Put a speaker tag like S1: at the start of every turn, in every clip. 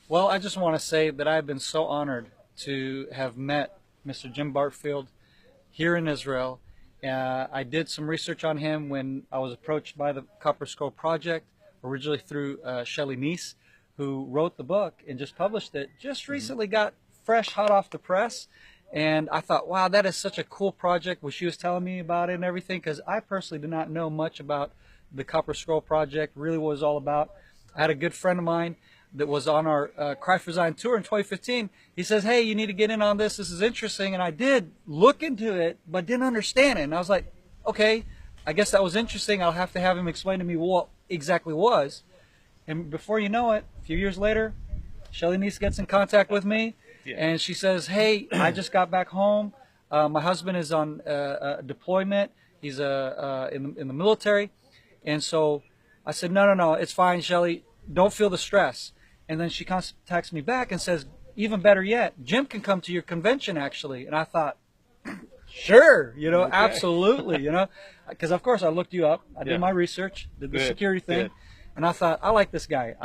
S1: Well, I just want to say that I've been so honored to have met Mr. Jim Barfield here in Israel. I did some research on him when I was approached by the Copper Scroll Project, originally through Shelley Neese, who wrote the book and just published it. Just recently got fresh, hot off the press. And I thought, wow, that is such a cool project, what she was telling me about it and everything, because I personally did not know much about the Copper Scroll Project, really what it was all about. I had a good friend of mine that was on our Cry for Zion tour in 2015. He says, hey, you need to get in on this. This is interesting. And I did look into it, but didn't understand it. And I was like, okay, I guess that was interesting. I'll have to have him explain to me what exactly was. And before you know it, a few years later, Shelley Neese gets in contact with me. Yeah. And she says, hey, I just got back home. My husband is on deployment. He's in the military. And so I said, no, it's fine, Shelley. Don't feel the stress. And then she contacts me back and says, even better yet, Jim can come to your convention, actually. And I thought, sure, okay. Absolutely, because of course I looked you up. I did my research, did the security thing. And I thought, I like this guy.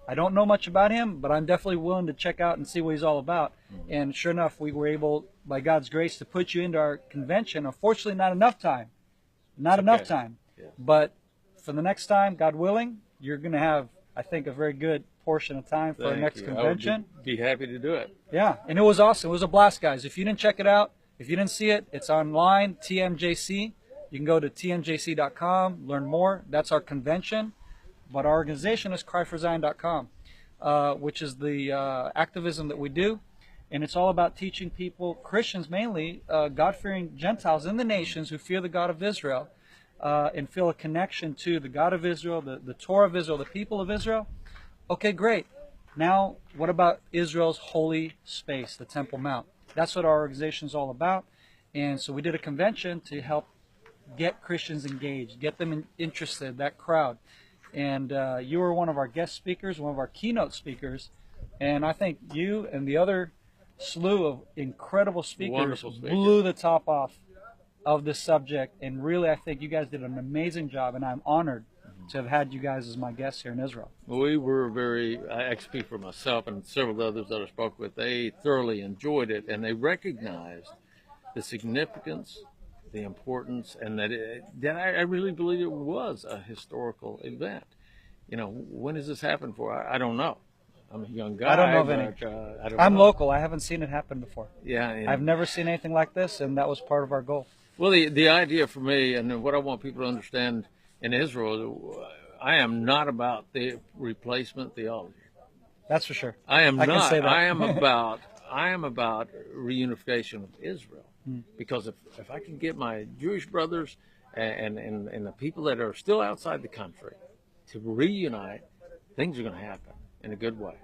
S1: I don't know much about him, but I'm definitely willing to check out and see what he's all about. And sure enough, we were able, by God's grace, to put you into our convention. Unfortunately, not enough time. Yeah. But for the next time, God willing, you're going to have, I think, a very good portion of time for our next convention.
S2: I would be happy to do it.
S1: Yeah, and it was awesome. It was a blast, guys. If you didn't check it out, if you didn't see it, it's online, TMJC. You can go to tmjc.com, learn more. That's our convention. But our organization is cryforzion.com, which is the activism that we do. And it's all about teaching people, Christians mainly, God-fearing Gentiles in the nations who fear the God of Israel and feel a connection to the God of Israel, the Torah of Israel, the people of Israel. Okay, great. Now, what about Israel's holy space, the Temple Mount? That's what our organization is all about. And so we did a convention to help get Christians engaged, get them interested, that crowd. And you were one of our guest speakers, one of our keynote speakers. And I think you and the other slew of incredible speakers blew the top off of this subject. And really, I think you guys did an amazing job. And I'm honored to have had you guys as my guests here in Israel.
S2: We were I speak for myself and several others that I spoke with. They thoroughly enjoyed it, and they recognized the significance, the importance, and that I really believe it was a historical event. When does this happen for? I don't know. I'm a young guy.
S1: I don't know of any. I'm local. I haven't seen it happen before.
S2: Yeah.
S1: I've never seen anything like this, and that was part of our goal.
S2: Well, the idea for me, and what I want people to understand in Israel, I am not about the replacement theology.
S1: That's for sure.
S2: I am not.
S1: Can say that.
S2: I am about reunification of Israel. Because if I can get my Jewish brothers and the people that are still outside the country to reunite, things are going to happen in a good way.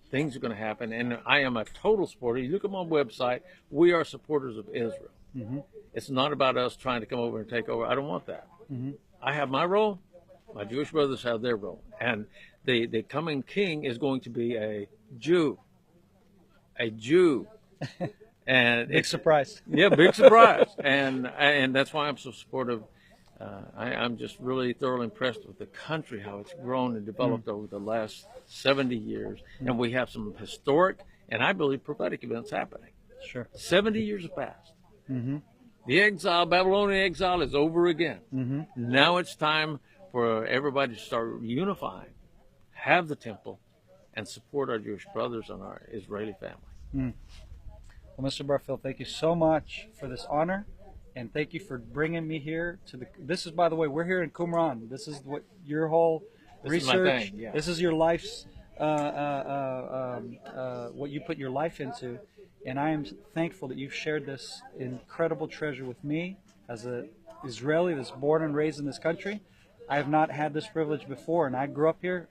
S2: Things are going to happen, and I am a total supporter. You look at my website, we are supporters of Israel. It's not about us trying to come over and take over. I don't want that. I have my role. My Jewish brothers have their role. And the coming king is going to be a Jew. A Jew. And
S1: big surprise.
S2: Yeah, big surprise. And that's why I'm so supportive. I'm just really thoroughly impressed with the country, how it's grown and developed over the last 70 years. And we have some historic and I believe prophetic events happening.
S1: Sure.
S2: 70 years have passed. The exile, Babylonian exile, is over again. Now it's time for everybody to start unifying, have the temple, and support our Jewish brothers and our Israeli family.
S1: Well, Mr. Barfield, thank you so much for this honor, and thank you for bringing me here to this is, by the way, we're here in Qumran. This is what your whole research, this is your life's, what you put your life into. And I am thankful that you've shared this incredible treasure with me as an Israeli that's born and raised in this country. I have not had this privilege before, and I grew up here.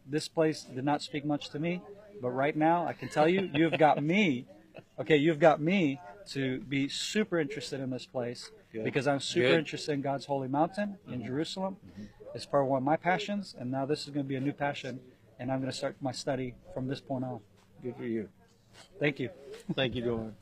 S1: This place did not speak much to me, but right now I can tell you, you've got me. Okay, you've got me to be super interested in this place because I'm super interested in God's holy mountain in Jerusalem. It's part of one of my passions, and now this is going to be a new passion, and I'm going to start my study from this point on.
S2: Good for you.
S1: Thank you.
S2: Thank you, Doron.